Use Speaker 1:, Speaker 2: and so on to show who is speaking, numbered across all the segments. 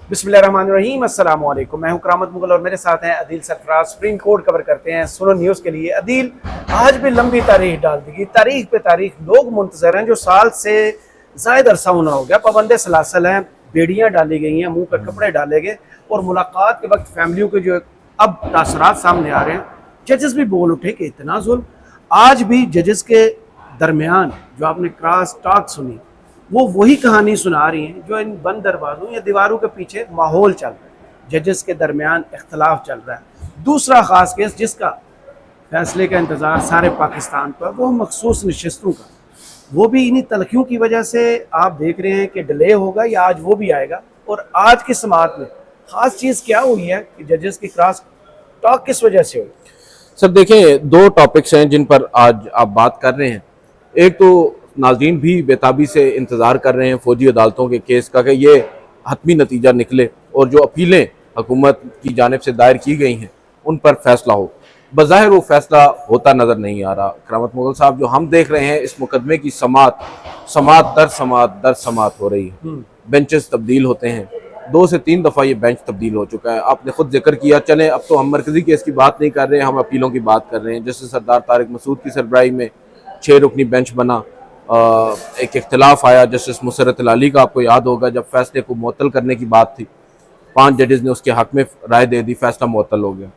Speaker 1: बिस्मिल्लाहिर्रहमानिर्रहीम, अस्सलाम वालेकुम। मैं हूं करामत मुगल और मेरे साथ हैं Adeel Sarfaraz. Supreme court cover करते हैं सुनो न्यूज़ के लिए। अदील, आज भी लंबी तारीख डाल दी, तारीख पे तारीख लोग मुंतजर हैं। जो साल से जायद अरसा होना हो गया, पाबंद सलासल हैं, बेड़ियाँ डाली गई हैं, मुंह पर कपड़े डाले गए और मुलाकात के वक्त फैमिलियों के जो अब तासरात सामने आ रहे हैं। जजेस भी बोल उठे कि इतना जुल्म। आज भी जजेस के दरमियान जो आपने क्रॉस टॉक सुनी, वो वही कहानी सुना रही हैं जो इन बंद दरवाज़ों या दीवारों के पीछे माहौल चल रहा है। जजेस के दरमियान इख्तलाफ चल रहा है। दूसरा ख़ास केस जिसका फैसले का इंतज़ार सारे पाकिस्तान पर, वो मखसूस नशस्तों का, वो भी इन्हीं तलखियों की वजह से आप देख रहे हैं कि डिले होगा या आज वो भी आएगा। और आज की समाअत में ख़ास चीज़ क्या हुई है कि जजेस की क्रॉस टॉक किस वजह से हुई?
Speaker 2: सर देखें, दो टॉपिक्स हैं जिन पर आज आप बात कर रहे हैं। एक तो नाज़रीन भी बेताबी से इंतज़ार कर रहे हैं फौजी अदालतों के केस का कि ये हतमी नतीजा निकले और जो अपीलें हुकूमत की जानिब से दायर की गई हैं उन पर फैसला हो। बज़ाहिर वो फैसला होता नज़र नहीं आ रहा। करामत मुगल साहब, जो हम देख रहे हैं इस मुकदमे की समात दर समात हो रही है। बेंचेस तब्दील होते हैं, 2 से 3 दफ़ा ये बेंच तब्दील हो चुका है। आपने खुद जिक्र किया। चलें, अब तो हम मरकज़ी केस की बात नहीं कर रहे हैं, हम अपीलों की बात कर रहे हैं। जैसे सरदार तारिक मसूद की सरबराही में 6 रुकनी बेंच बना। एक इख्तिलाफ आया जस्टिस मुसर्रत अली का, आपको याद होगा, जब फैसले को मुअत्तल करने की बात थी, 5 जजेस ने उसके हक में राय दे दी, फैसला मुअत्तल हो गया।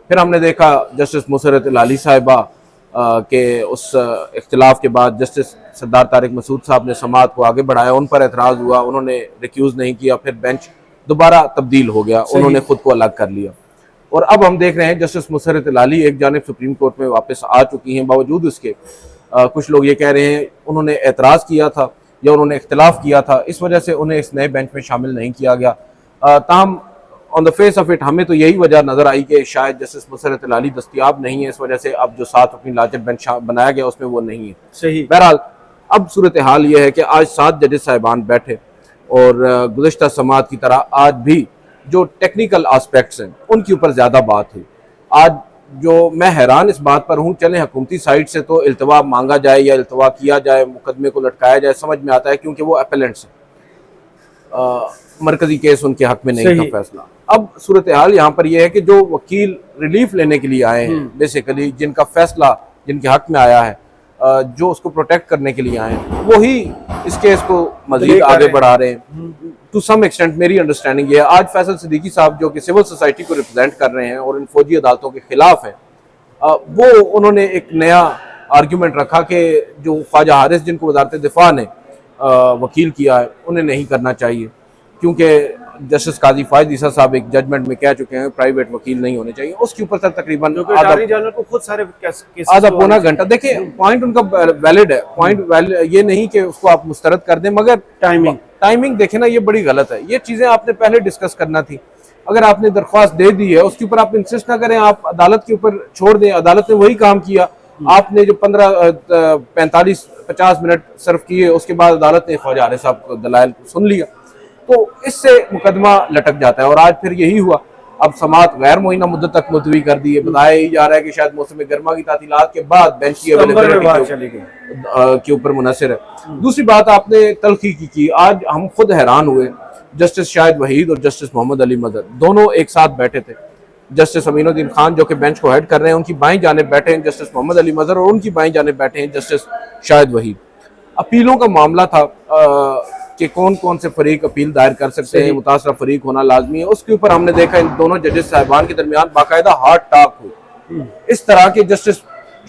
Speaker 2: फिर हमने देखा जस्टिस मुसर्रत अली साहिबा के उस इख्तिलाफ के बाद जस्टिस सरदार तारिक मसूद साहब ने समाअत को आगे बढ़ाया, उन पर एतराज़ हुआ, उन्होंने रिक्यूज़ नहीं किया, फिर बेंच दोबारा तब्दील हो गया, उन्होंने खुद को अलग कर लिया। और अब हम देख रहे हैं जस्टिस मुसर्रत अली एक जानिब सुप्रीम कोर्ट में वापस आ चुकी हैं। बावजूद उसके कुछ लोग ये कह रहे हैं उन्होंने एतराज़ किया था या उन्होंने इख्तिलाफ किया था, इस वजह से उन्हें इस नए बेंच में शामिल नहीं किया गया। ताहम on the face of it हमें तो यही वजह नज़र आई कि शायद जस्टिस मुसर्रत अली दस्तियाब नहीं है, इस वजह से अब जो 7 अपनी लार्जर बेंच बनाया गया उसमें वो नहीं है।
Speaker 1: सही।
Speaker 2: बहरहाल अब सूरत हाल ये है कि आज 7 जजेस साहिबान बैठे और गुज़िश्ता समाअत की तरह आज भी जो टेक्निकल आस्पेक्ट्स हैं उनके ऊपर ज़्यादा बात हुई। आज जो मैं हैरान इस बात पर हूँ, चलें हुकूमती साइड से तो इल्तवा मांगा जाए या इल्तवा किया जाए, मुकदमे को लटकाया जाए, समझ में आता है क्योंकि वो अपेलेंट्स हैं, मरकजी केस उनके हक में नहीं था फैसला। अब सूरत हाल यहाँ पर यह है कि जो वकील रिलीफ लेने के लिए आए हैं, बेसिकली जिनका फैसला जिनके हक में आया है, जो उसको प्रोटेक्ट करने के लिए आए हैं, वही इस केस को मजीद आगे बढ़ा रहे हैं। टू सम एक्सटेंट मेरी अंडरस्टैंडिंग ये है। आज फैसल सिद्दीकी साहब जो कि सिविल सोसाइटी को रिप्रेजेंट कर रहे हैं और इन फौजी अदालतों के खिलाफ हैं, वो उन्होंने एक नया आर्ग्यूमेंट रखा कि जो ख्वाजा हारिस जिनको वज़ारत दिफा ने वकील किया है उन्हें नहीं करना चाहिए, क्योंकि जस्टिस काजी फायद ईसा साहब एक जजमेंट में कह चुके हैं प्राइवेट वकील नहीं होने चाहिए। उसके ऊपर सर तकरीबन आधा पौना घंटा, देखिए पॉइंट उनका वैलिड है, पॉइंट ये नहीं कि उसको आप मुस्तरद कर दें, मगर टाइमिंग देखें ना, ये बड़ी गलत है। ये चीज़ें आपने पहले डिस्कस करना थी। अगर आपने दरख्वास्त दे दी है उसके ऊपर आप इंसिस्ट ना करें, आप अदालत के ऊपर छोड़ दें। अदालत ने वही काम किया, आपने जो 45-50 मिनट सर्व किए, उसके बाद अदालत ने ख्वाजा हारिस साहब को दलाइल सुन लिया, तो इससे मुकदमा लटक जाता है। और आज फिर यही हुआ। अब समाअत गैर मुइन्ना मुद्दत तक मुलतवी कर दी है। बताया ही जा रहा है कि शायद मौसम गर्मा की तातीलात के बाद बेंच की अवेलेबिलिटी के ऊपर मुनसर है। दूसरी बात आपने तलखी की, आज हम खुद हैरान हुए। जस्टिस शाहिद वहीद और जस्टिस मोहम्मद अली मदर दोनों एक साथ बैठे थे। जस्टिस अमीनुद्दीन खान जो कि बेंच को हेड कर रहे हैं, उनकी बाईं जानिब बैठे हैं जस्टिस मोहम्मद अली मदर और उनकी बाईं जानिब बैठे हैं जस्टिस शाहिद वहीद। अपीलों का मामला था कि कौन कौन से फरीक अपील दायर कर सकते हैं, मुतासरा फरीक होना लाजमी है। उसके ऊपर हमने देखा इन दोनों जजेस साहिबान के दरमियान बाकायदा हार्ड टॉक हुई। इस तरह के जस्टिस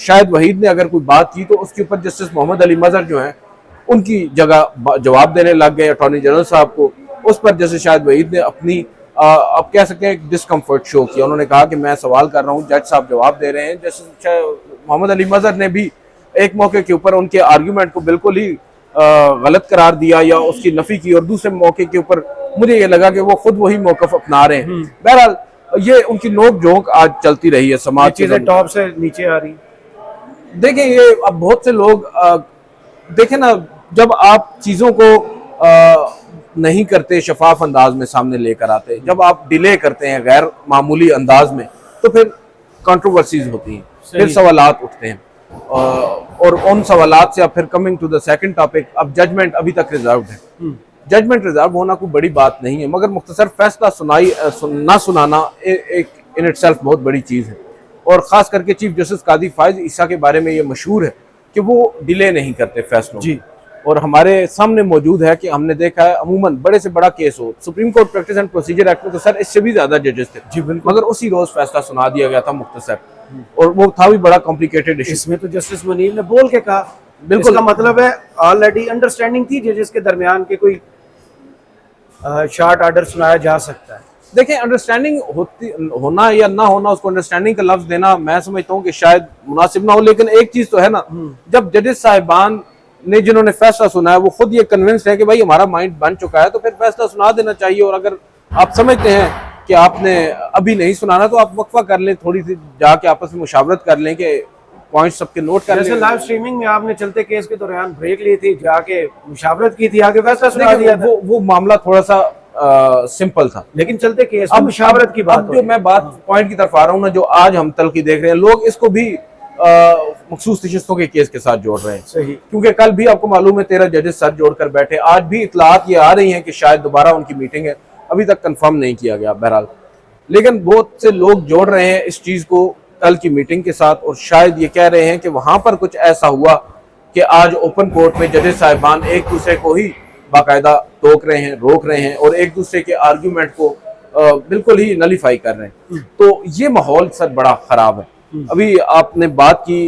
Speaker 2: शाहिद वहीद ने अगर कोई बात की तो उसके ऊपर जस्टिस मोहम्मद अली मजहर जो है उनकी जगह जवाब देने लग गए अटॉर्नी जनरल साहब को। उस पर जस्टिस शाहिद वहीद ने अपनी अब कह सकते हैं एक डिस्कम्फर्ट शो किया। उन्होंने कहा कि मैं सवाल कर रहा हूँ, जज साहब जवाब दे रहे हैं। जस्टिस मोहम्मद अली मजहर ने भी एक मौके के ऊपर उनके आर्ग्यूमेंट को बिल्कुल ही गलत करार दिया या उसकी नफी की, और दूसरे मौके के ऊपर मुझे ये लगा कि वो खुद वही मौकफ अपना रहे हैं। बहरहाल ये उनकी नोक झोंक आज चलती रही है। समाज
Speaker 1: चीजें टॉप से नीचे आ रही।
Speaker 2: देखें, ये अब बहुत से लोग देखें ना, जब आप चीज़ों को नहीं करते शफाफ अंदाज में सामने लेकर आते, जब आप डिले करते हैं गैर मामूली अंदाज में, तो फिर कंट्रोवर्सीज होती हैं, फिर सवालात उठते हैं। और उन सवालात से अब फिर coming to the second topic, अब जजमेंट अभी तक रिजर्व्ड है। जजमेंट रिजर्व होना कोई बड़ी बात नहीं है, मगर मुख्तसर फैसला ना सुनाना एक इन इटसेल्फ बहुत बड़ी चीज़ है। और ख़ास करके चीफ जस्टिस कादी फायज ईसा के बारे में ये मशहूर है कि वो डिले नहीं करते फैसलों जी। और हमारे सामने मौजूद है कि हमने देखा है अमूमन बड़े से बड़ा केस हो, supreme court practice and procedure act में तो सर इससे भी ज्यादा जजेस थे जी, मगर उसी रोज फैसला सुना दिया गया था मुख्तसर, और वो था भी बड़ा कॉम्प्लिकेटेड इशू।
Speaker 1: इसमें तो जस्टिस मुनीर ने बोल के कहा, बिल्कुल इसका मतलब है ऑलरेडी अंडरस्टैंडिंग थी जजेस के दरमियान के कोई शॉर्ट ऑर्डर सुनाया जा सकता है।
Speaker 2: देखें, अंडरस्टैंडिंग होना या ना होना, उसको अंडरस्टैंडिंग का लफ्ज देना मैं समझता हूँ कि शायद मुनासिब ना हो, लेकिन एक चीज तो है ना, जब जजेस साहिबान ने जिन्होंने फैसला सुना है वो खुद ये कन्विंस है कि भाई हमारा माइंड बन चुका है, तो फिर फैसला सुना देना चाहिए। और अगर आप समझते हैं कि आपने अभी नहीं सुनाना तो आप वक्फा कर लें, थोड़ी सी जाके आपस में मुशावरत कर लें कि पॉइंट्स सबके नोट कर लें।
Speaker 1: जैसे लाइव स्ट्रीमिंग में आपने चलते केस के दौरान ब्रेक ली थी, जाके मुशावरत की थी, आगे फैसला सुना दिया था।
Speaker 2: वो मामला थोड़ा सा सिंपल था,
Speaker 1: लेकिन चलते केस अब मुशावरत की बात,
Speaker 2: जो मैं बात पॉइंट की तरफ आ रहा हूँ ना, जो आज हम तलखी देख रहे हैं, लोग इसको भी मखसूस नशिस्तों के केस के साथ जोड़ रहे हैं।
Speaker 1: सही,
Speaker 2: क्योंकि कल भी आपको मालूम है 13 जजेस सर जोड़कर बैठे, आज भी इतलात ये आ रही हैं कि शायद दोबारा उनकी मीटिंग है, अभी तक कंफर्म नहीं किया गया बहरहाल, लेकिन बहुत से लोग जोड़ रहे हैं इस चीज को कल की मीटिंग के साथ, और शायद ये कह रहे हैं कि वहां पर कुछ ऐसा हुआ कि आज ओपन कोर्ट में जजेस साहिबान एक दूसरे को ही बाकायदा टोक रहे हैं, रोक रहे हैं, और एक दूसरे के आर्ग्यूमेंट को बिल्कुल ही नलीफाई कर रहे हैं। तो ये माहौल सर बड़ा खराब है। अभी आपने बात की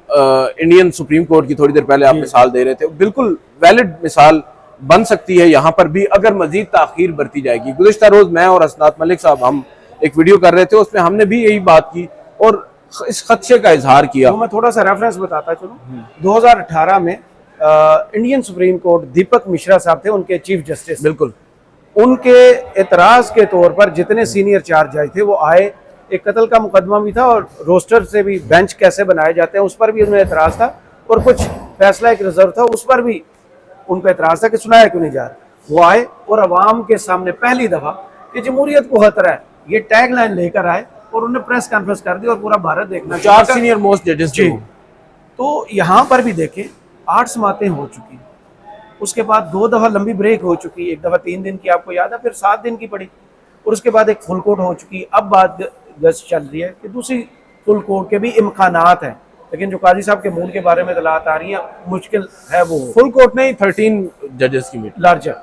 Speaker 2: इंडियन सुप्रीम कोर्ट की, थोड़ी देर पहले आप मिसाल दे रहे थे, बिल्कुल वैलिड मिसाल बन सकती है यहाँ पर भी अगर मजीद ताखीर बरती जाएगी। गुज़िश्ता रोज मैं और हसनात मलिक साहब हम एक वीडियो कर रहे थे, उसमें हमने भी यही बात की और इस खदशे का इजहार किया।
Speaker 1: तो मैं थोड़ा सा रेफरेंस बताता चलूं, 2018 में इंडियन सुप्रीम कोर्ट दीपक मिश्रा साहब थे उनके चीफ जस्टिस,
Speaker 2: बिल्कुल
Speaker 1: उनके एतराज के तौर पर जितने सीनियर चार जज थे वो आए, एक कत्ल का मुकदमा भी था और रोस्टर से भी बेंच कैसे बनाए जाते हैं उस पर भी उनमें एतराज था, और कुछ फैसला एक रिजर्व था उस पर भी उन पर एतराज था कि सुनाया क्यों नहीं जा रहा। वो आए और अवाम के सामने पहली दफा कि जमहूरियत को खतरा है ये टैग लाइन लेकर आए और उन्होंने प्रेस कॉन्फ्रेंस कर दी और पूरा भारत देखना,
Speaker 2: 4 सीनियर मोस्ट जजेस जी।
Speaker 1: तो यहाँ पर भी देखें 8 समातें हो चुकी, उसके बाद 2 दफा लंबी ब्रेक हो चुकी, एक दफा 3 दिन की आपको याद है, फिर 7 दिन की पड़ी, और उसके बाद एक फुल कोर्ट हो चुकी। अब बात जस्ट चल रही है कि दूसरी फुल कोर्ट के भी इम्कानात हैं, लेकिन जो काजी साहब के मूल के बारे में दलात आ रही है मुश्किल है। वो
Speaker 2: फुल कोर्ट नहीं, 13 जजेस की मीटिंग,
Speaker 1: लार्जर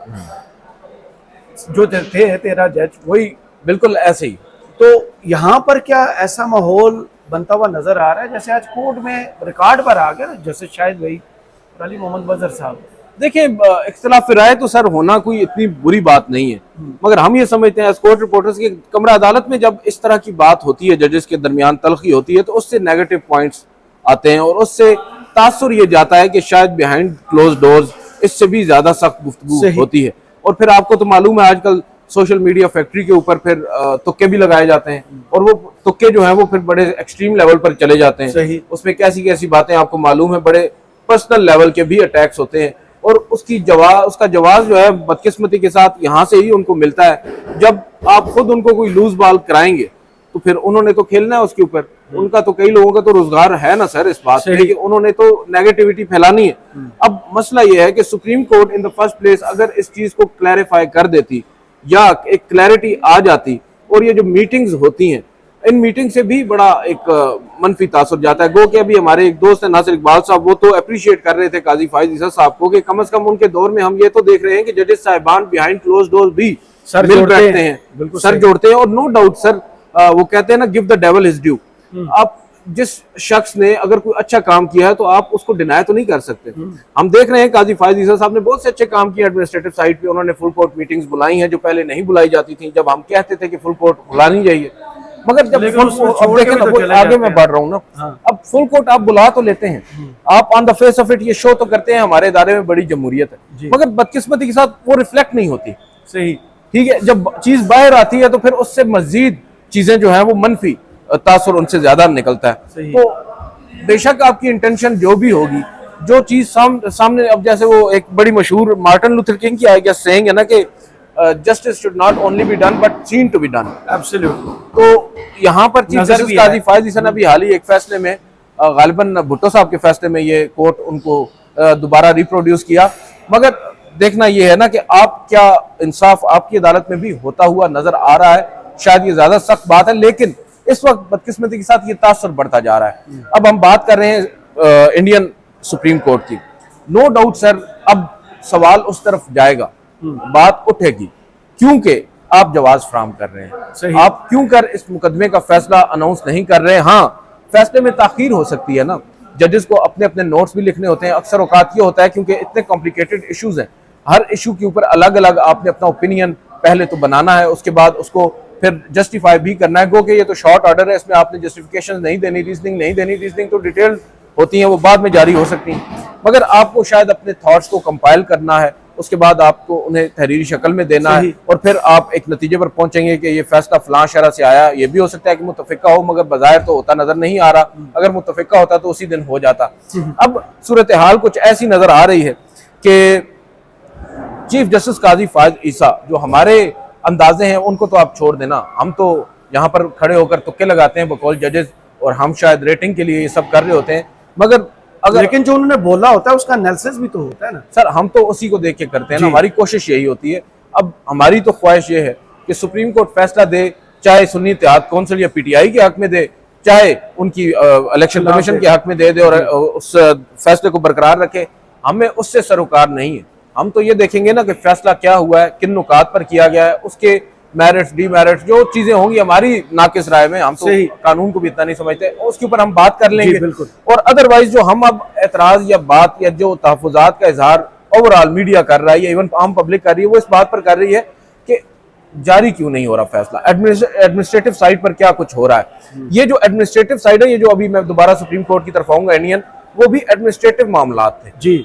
Speaker 1: जो थे 13 जज, वही
Speaker 2: बिल्कुल ऐसे ही।
Speaker 1: तो यहाँ पर क्या ऐसा माहौल बनता हुआ नजर आ रहा है जैसे आज कोर्ट में रिकॉर्ड पर आ गया जैसे शायद वही अली मोहम्मद बजर साहब।
Speaker 2: देखिए, इख्तिलाफ राय तो सर होना कोई इतनी बुरी बात नहीं है, मगर हम ये समझते हैं कोर्ट रिपोर्टर्स की कमरा अदालत में जब इस तरह की बात होती है, जजेस के दरमियान तलखी होती है, तो उससे नेगेटिव पॉइंट्स आते हैं और उससे तासुर ये जाता है कि शायद बिहाइंड क्लोज डोर्स इससे भी ज्यादा सख्त गुफ्तगू होती है। और फिर आपको तो मालूम है आजकल सोशल मीडिया फैक्ट्री के ऊपर फिर तुक्के भी लगाए जाते हैं, और वो तुक्के जो हैं वो फिर बड़े एक्सट्रीम लेवल पर चले जाते हैं।
Speaker 1: सही।
Speaker 2: उसमें कैसी कैसी बातें आपको मालूम है, बड़े पर्सनल लेवल के भी अटैक्स होते हैं, और उसका जवाब जो है बदकिस्मती के साथ यहाँ से ही उनको मिलता है। जब आप खुद उनको कोई लूज बॉल कराएंगे तो फिर उन्होंने तो खेलना है उसके ऊपर, उनका तो कई लोगों का तो रोजगार है ना सर इस बात पे कि उन्होंने तो नेगेटिविटी फैलानी है। अब मसला यह है कि supreme court in the first place अगर इस चीज को क्लैरिफाई कर देती या एक क्लैरिटी आ जाती, और ये जो मीटिंग्स होती हैं इन मीटिंग से भी बड़ा एक मनफी तासुर जाता है। गो कि अभी हमारे एक दोस्त है नासिर इकबाल साहब, वो तो अप्रिशिएट कर रहे थे काजी फायज ईसा साहब को कि कम से कम उनके दौर में हम ये तो देख रहे हैं कि जजेस साहिबान बिहाइंड क्लोज डोर्स भी मिल बैठते हैं, सर जोड़ते हैं। और नो डाउट सर वो कहते हैं ना, give the devil his due. आप जिस शख्स ने अगर कोई अच्छा काम किया है तो आप उसको डिनाई तो नहीं कर सकते। हम देख रहे हैं काजी फायज ईसा साहब ने बहुत से अच्छे काम किए एडमिनिस्ट्रेटिव साइड पे, उन्होंने फुल कोर्ट मीटिंग्स बुलाई हैं जो पहले नहीं बुलाई जाती थी, जब हम कहते थे कि फुल कोर्ट बुलानी चाहिए, मगर जब अब देखें ना, आगे मैं बढ़ रहा हूँ ना, अब फुल कोर्ट आप बुला तो लेते हैं, आप on the face of it ये शो तो करते हैं हमारे इदारे में बड़ी जमहूरियत है, मगर बदकिस्मती के साथ वो रिफ्लेक्ट नहीं होती।
Speaker 1: सही,
Speaker 2: ठीक है, जब चीज बाहर आती है तो फिर उससे मजीद चीजें जो है वो मनफी तासुर उनसे ज्यादा निकलता है। तो बेशक आपकी इंटेंशन जो भी होगी, जो चीज सामने, अब जैसे वो एक बड़ी मशहूर मार्टिन लूथर किंग की आई गेस सेइंग है ना कि justice should not only be done but seen to be done.
Speaker 1: Absolutely.
Speaker 2: तो यहाँ पर चीफ जस्टिस काजी फायज ईसा ने भी हाल ही एक फैसले में, गालिबन भुट्टो साहब के फैसले में ये कोर्ट उनको दोबारा रिप्रोड्यूस किया, मगर देखना ये है ना कि आप क्या इंसाफ आपकी अदालत में भी होता हुआ नजर आ रहा है। शायद ये ज्यादा सख्त बात है, लेकिन इस वक्त बदकिस्मती के साथ ये तासुर बढ़ता जा रहा है। अब हम बात कर रहे हैं इंडियन सुप्रीम कोर्ट की। नो डाउट सर, अब सवाल उस तरफ जाएगा, बात उठेगी, क्योंकि आप जवाब फराहम कर रहे हैं, आप क्यों कर इस मुकदमे का फैसला अनाउंस नहीं कर रहे हैं। हाँ, फैसले में ताखीर हो सकती है ना, जजेस को अपने अपने नोट्स भी लिखने होते हैं। अक्सर औकात ये होता है क्योंकि इतने कॉम्प्लिकेटेड इश्यूज हैं, हर इशू के ऊपर अलग अलग आपने अपना ओपिनियन पहले तो बनाना है, उसके बाद उसको फिर जस्टिफाई भी करना है। गो कि ये तो शॉर्ट ऑर्डर है, इसमें आपने जस्टिफिकेशन नहीं देनी, रीजनिंग नहीं देनी। रीजनिंग तो डिटेल होती हैं, वो बाद में जारी हो सकती हैं, मगर आपको शायद अपने थॉट्स को कंपाइल करना है, उसके बाद आपको उन्हें तहरीरी शक्ल में देना है, और फिर आप एक नतीजे पर पहुंचेंगे कि ये फैसला फलां शरह से आया। ये भी हो सकता है कि मुतफिका हो, मगर बज़ाहिर तो होता नजर नहीं आ रहा। अगर मुतफिका होता तो उसी दिन हो जाता। अब सूरत हाल कुछ ऐसी नजर आ रही है कि चीफ जस्टिस काजी फायद ईसा, जो हमारे अंदाजे हैं उनको तो आप छोड़ देना, हम तो यहाँ पर खड़े होकर तुक्के लगाते हैं बकौल जजेस, और हम शायद रेटिंग के लिए ये सब कर रहे होते हैं, मगर अगर
Speaker 1: लेकिन जो उन्होंने बोला होता है उसका एनालिसिस भी तो होता है ना
Speaker 2: सर। हम तो उसी को देख के करते हैं ना, हमारी कोशिश यही होती है। अब हमारी तो ख्वाहिश ये है कि सुप्रीम कोर्ट फैसला दे, चाहे सुन्नी इत्तेहाद कौंसिल या पीटीआई के हक में दे, चाहे उनकी इलेक्शन कमीशन के हक में दे और उस फैसले को बरकरार रखे। हमें उससे सरोकार नहीं है। हम तो ये देखेंगे ना कि फैसला क्या हुआ है, किन नुकात पर किया गया है, उसके मेरिट्स डीमेरिट्स जो चीजें होंगी हमारी नाकिस राय में, हम तो कानून को भी इतना नहीं समझते, उसके ऊपर हम बात कर लेंगे।
Speaker 1: बिल्कुल। और
Speaker 2: अदरवाइज जो हम अब एतराज या बात या जो तहफुजात का इजहार ओवरऑल मीडिया कर रहा है या इवन आम पब्लिक कर रही है, वो इस बात पर कर रही है कि जारी क्यों नहीं हो रहा फैसला, एडमिनिस्ट्रेटिव साइड पर क्या कुछ हो रहा है। ये जो एडमिनिस्ट्रेटिव साइड है, ये जो अभी मैं दोबारा सुप्रीम कोर्ट की तरफ आऊंगा इंडियन, वो भी एडमिनिस्ट्रेटिव मामलात थे जी।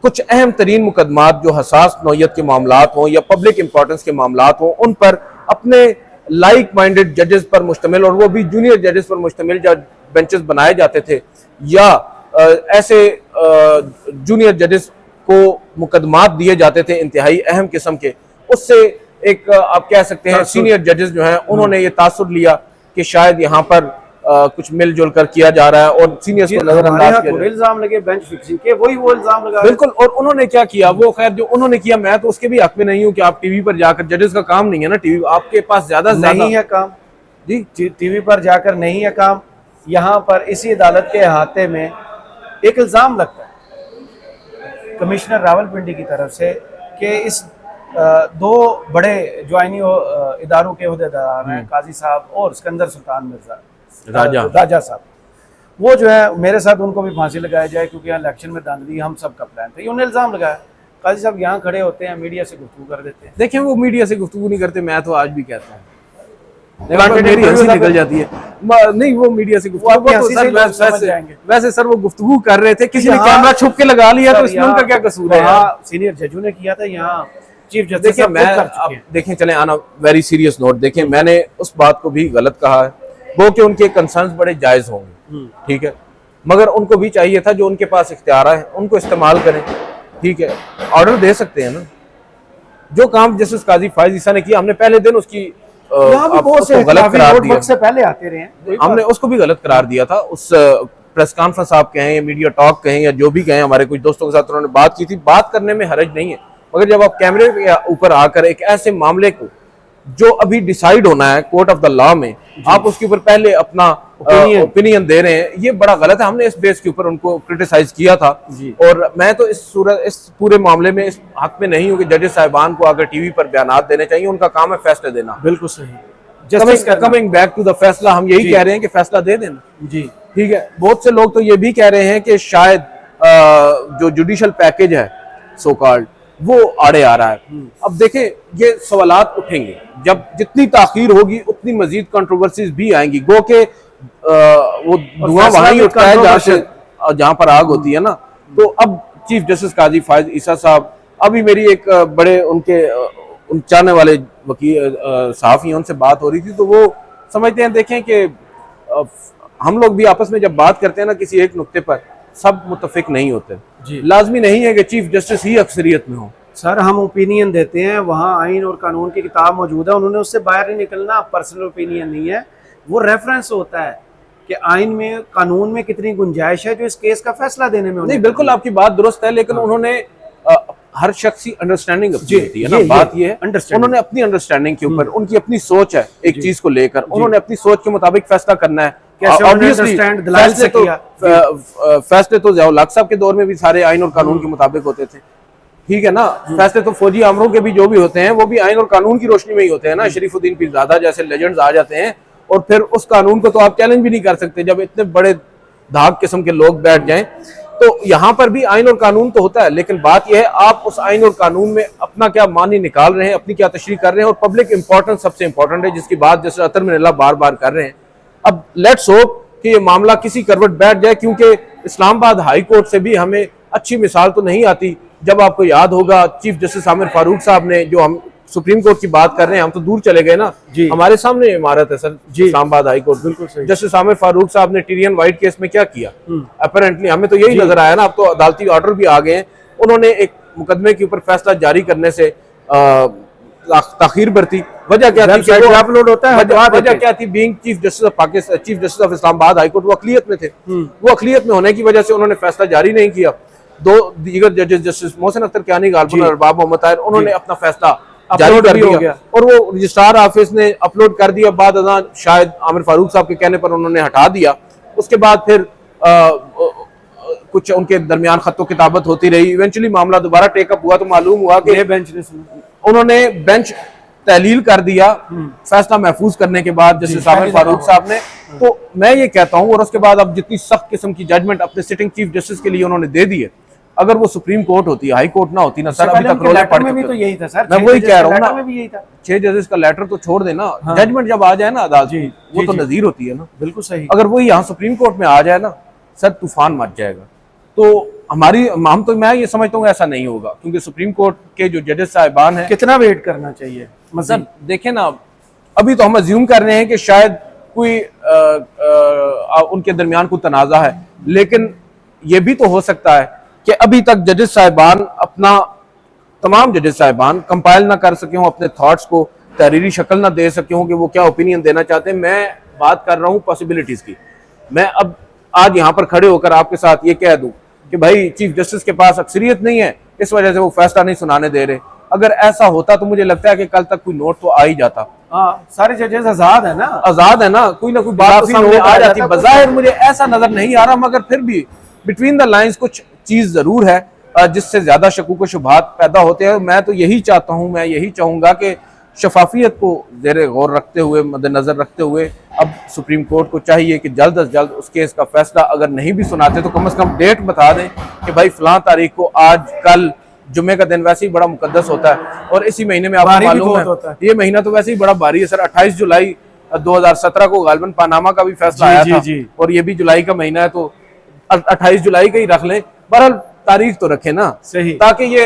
Speaker 2: कुछ अहम तरीन मुकदमात जो हसास नौयत के मामलात हों या पब्लिक इंपॉर्टेंस के मामलात हों, उन पर अपने लाइक माइंडेड जजेस पर मुश्तमिल, और वो भी जूनियर जजेस पर मुश्तमिल जज बेंचेस बनाए जाते थे, या ऐसे जूनियर जजेस को मुकदमात दिए जाते थे इंतहाई अहम किस्म के। उससे एक आप कह सकते हैं सीनियर जजेस जो हैं उन्होंने ये तासुर लिया कि शायद यहाँ पर कुछ मिलजुल कर किया जा रहा है, और सीनियर्स को नजरअंदाज किया,
Speaker 1: इल्जाम लगे बेंच फिक्सिंग के, वही वो इल्जाम लगा।
Speaker 2: बिल्कुल। और उन्होंने क्या किया, वो खैर जो उन्होंने किया, मैं तो उसके भी हक में नहीं हूं कि आप टीवी पर जाकर, जजेस का काम नहीं है ना टीवी, आपके पास ज्यादा
Speaker 1: नहीं है काम जी, टीवी पर जाकर नहीं है काम। यहाँ पर इसी अदालत के अहाते में एक इल्जाम लगता है कमिश्नर रावलपिंडी की तरफ से कि इस दो बड़े जो आईनी इदारों के ओहदेदार हैं, काजी साहब और सिकंदर सुल्तान मिर्जा राजा साहब, वो जो है मेरे साथ उनको भी फांसी लगाया जाए, क्योंकि यहाँ इलेक्शन में धांधली हम सब का प्लान था। ये उन्हें इल्जाम लगाया। काजी साहब यहाँ खड़े होते हैं, मीडिया से गुफ्तगू कर देते हैं।
Speaker 2: देखिए वो मीडिया से गुफ्तगू नहीं करते, मैं तो आज भी कहता हूँ, मेरी हंसी निकल जाती है। नहीं, वो मीडिया से वैसे सर वो गुफ्तगू कर रहे थे, किसी ने कैमरा छुप के लगा लिया, तो इसमें उनका क्या कसूर है?
Speaker 1: सीनियर जजों ने किया था, यहाँ चीफ जस्टिस।
Speaker 2: देखिए मैं अब देखें, चले आना वेरी सीरियस नोट, देखें मैंने उस बात को भी गलत कहा है, वो कि उनके कंसर्न्स बड़े जायज होंगे, ठीक है, मगर उनको भी चाहिए था जो उनके पास इख्तियार है उनको इस्तेमाल करें, ठीक है। ऑर्डर दे सकते हैं ना, जो काम जस्टिस काजी फायद ईसा ने किया, हमने पहले दिन उसकी गलत करार दिया,
Speaker 1: से पहले आते रहे,
Speaker 2: हमने उसको भी गलत करार दिया था। उस प्रेस कॉन्फ्रेंस आप कहें या मीडिया टॉक कहें या जो भी कहें, हमारे कुछ दोस्तों के साथ उन्होंने बात की थी, बात करने में हरज नहीं है, मगर जब आप कैमरे के ऊपर आकर एक ऐसे मामले को जो अभी डिसाइड होना है कोर्ट ऑफ द लॉ में, आप उसके ऊपर पहले अपना ओपिनियन दे रहे हैं, ये बड़ा गलत है। हमने इस बेस के ऊपर उनको क्रिटिसाइज किया था, और मैं तो इस पूरे मामले में इस हक में नहीं हूं कि जजेस साहिबान को अगर टीवी पर बयानात देने चाहिए, उनका काम है फैसले देना।
Speaker 1: बिल्कुल सही।
Speaker 2: कमिंग बैक टू द फैसला, हम यही कह रहे हैं कि फैसला दे देना जी, ठीक है। बहुत से लोग तो ये भी कह रहे हैं कि शायद जो जुडिशल पैकेज है सो कॉल्ड, वो आड़े आ रहा है। अब देखें, ये सवालात उठेंगे, जब जितनी ताखीर होगी उतनी मजीद कंट्रोवर्सीज भी आएंगी। गो के वो धुआं वहां ही उठता है जहां पर आग होती है ना। तो अब चीफ जस्टिस काजी फायद ईसा साहब, अभी मेरी एक बड़े उनके चाहने वाले वकील सहाफी हैं, उनसे बात हो रही थी, तो वो समझते हैं, देखें कि हम लोग भी आपस में जब बात करते हैं ना किसी एक नुक्ते पर, सब मुत्तफिक नहीं होते जी। लाजमी नहीं है कि चीफ जस्टिस ही अक्सरियत में हो।
Speaker 1: सर हम ओपिनियन देते हैं, वहाँ आइन और कानून की किताब मौजूद है, उन्होंने उससे बाहर नहीं निकलना। पर्सनल ओपिनियन नहीं है, वो रेफरेंस होता है कि आइन में कानून में कितनी गुंजाइश है जो इस केस का फैसला देने में।
Speaker 2: नहीं, बिल्कुल आपकी बात दुरुस्त है, लेकिन उन्होंने हर शख्स की अंडरस्टैंडिंग
Speaker 1: जी,
Speaker 2: होती है ना, बात ये है उन्होंने अपनी अंडरस्टैंडिंग के ऊपर, उनकी अपनी सोच है एक चीज को लेकर, उन्होंने अपनी सोच के मुताबिक फैसला करना है।
Speaker 1: ऑब्वियसली
Speaker 2: फैसले तो ज़िया-उल हक साहब के दौर में भी सारे आइन और कानून के मुताबिक होते थे, ठीक है ना। फैसले तो फौजी आमरों के भी जो भी होते हैं वो भी आइन और कानून की रोशनी में ही होते हैं ना। शरीफुद्दीन पीरजादा जैसे लेजेंड्स आ जाते हैं और फिर उस कानून को तो आप चैलेंज भी नहीं कर सकते जब इतने बड़े धाक किस्म के लोग बैठ जाएं। तो यहाँ पर भी आइन और कानून तो होता है, लेकिन बात यह है आप उस आइन और कानून में अपना क्या मानी निकाल रहे हैं, अपनी क्या तशरीह कर रहे हैं, और पब्लिक इंपॉर्टेंस सबसे इंपॉर्टेंट है, जिसकी बात जैसे अतर मिनल्ला बार बार कर रहे हैं। अब लेट्स होप कि ये मामला किसी करवट बैठ जाए, क्योंकि इस्लामाबाद हाई कोर्ट से भी हमें अच्छी मिसाल तो नहीं आती। जब आपको याद होगा चीफ जस्टिस आमिर फारूक साहब ने, जो हम सुप्रीम कोर्ट की बात कर रहे हैं, हम तो दूर चले गए ना, हमारे सामने इमारत है सर इस्लामाबाद हाई कोर्ट। बिल्कुल सही। जस्टिस आमिर फारूक साहब ने टीरियन वाइट केस में क्या किया, अपेरेंटली हमें तो यही नजर आया ना। अब तो अदालती ऑर्डर भी आ गए हैं, उन्होंने एक मुकदमे के ऊपर फैसला जारी करने से ताखीर बरती। वजह क्या थी, अपलोड होता है, वजह क्या थी, being chief justice of Pakistan, chief justice of Islamabad high court, वो अकलियत में थे। वो अकलियत में होने की वजह से उन्होंने फैसला जारी नहीं किया। दो दीगर जजेस जस्टिस मोहसिन अख्तर कियानी गालिबन और अरबाब मोहम्मद ताहिर, उन्होंने अपना फैसला जारी कर दिया और वो रजिस्ट्रार ऑफिस ने अपलोड कर दिया। बाद अज़ां शायद आमिर फारूक साहब के कहने पर उन्होंने हटा दिया। उसके बाद फिर कुछ उनके दरमियान खत्तो किताबत होती रही। इवेंचुअली मामला दोबारा टेकअप हुआ तो मालूम हुआ कि उन्होंने बेंच तहलील कर दिया फैसला महफूज करने के बाद जस्टिस आमिर फारूक साहब ने। तो मैं ये कहता हूँ, और उसके बाद अब जितनी सख्त किस्म की जजमेंट अपने सिटिंग चीफ जस्टिस के लिए उन्होंने दे दी है, अगर वो सुप्रीम कोर्ट होती, हाई कोर्ट ना होती ना सर, अभी तक रोले पड़ में तो यही था सर। मैं वही कह रहा हूँ ना, 6 जजेस का लेटर तो छोड़ देना, जजमेंट जब आ जाए ना अदालत की, वो तो नजीर होती है ना। बिल्कुल सही। अगर वो यहाँ सुप्रीम कोर्ट में आ जाए ना सर, तूफान मच जाएगा। तो मैं ये समझता हूँ ऐसा नहीं होगा, क्योंकि सुप्रीम कोर्ट के जो जजेस साहिबान हैं,
Speaker 1: कितना वेट करना चाहिए
Speaker 2: मतलब देखें ना, अभी तो हम अज्यूम कर रहे हैं कि शायद कोई उनके दरमियान कोई तनाज़ा है, लेकिन ये भी तो हो सकता है कि अभी तक जजेस साहिबान तमाम जजेस साहिबान कंपाइल ना कर सके हों, अपने थॉट्स को तहरीरी शक्ल ना दे सके हों कि वो क्या ओपिनियन देना चाहते हैं। मैं बात कर रहा हूँ पॉसिबिलिटीज की। मैं अब आज यहाँ पर खड़े होकर आपके साथ ये कह दूं कि भाई चीफ जस्टिस के पास अक्सरियत नहीं है, इस वजह से वो फैसला नहीं सुनाने दे रहे। अगर ऐसा होता तो मुझे लगता है कि कल तक कोई नोट तो आ ही जाता।
Speaker 1: सारे जजेस आजाद है ना, कोई ना कोई
Speaker 2: बात तो सामने आ जाती। बज़ाहिर मुझे ऐसा नजर नहीं आ रहा, मगर फिर भी बिटवीन द लाइंस कुछ चीज जरूर है जिससे ज्यादा शकूक व शुबहात पैदा होते हैं। मैं तो यही चाहता हूँ, मैं यही चाहूंगा कि शफाफियत को ज़ेरे गौर रखते हुए, मद्देनजर रखते हुए, अब सुप्रीम कोर्ट को चाहिए कि जल्द अज जल्द उस केस का फैसला अगर नहीं भी सुनाते तो कम से कम डेट बता दें कि भाई फलां तारीख को, आज कल, जुम्मे का दिन वैसे ही बड़ा मुकद्दस होता है और इसी महीने में आपको मालूम है ये महीना तो वैसे ही बड़ा भारी है सर। 28 जुलाई 2017 को गालिबन पनामा का भी फैसला आया था और ये भी जुलाई का महीना है, तो 28 जुलाई का ही रख लें। बहरहाल तारीख तो रखें ना सही, ताकि ये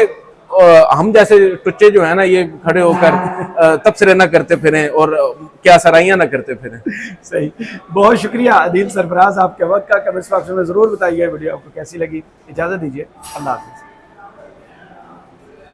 Speaker 2: हम जैसे टुच्चे जो है ना, ये खड़े होकर तबसरे ना करते फिरें और क्या सराइयां ना करते फिरें।
Speaker 1: सही, बहुत शुक्रिया अदील सरफराज, आपके वक्त का कमेंट्स बॉक्स में जरूर बताइए वीडियो आपको कैसी लगी। इजाजत दीजिए, अल्लाह हाफिज़।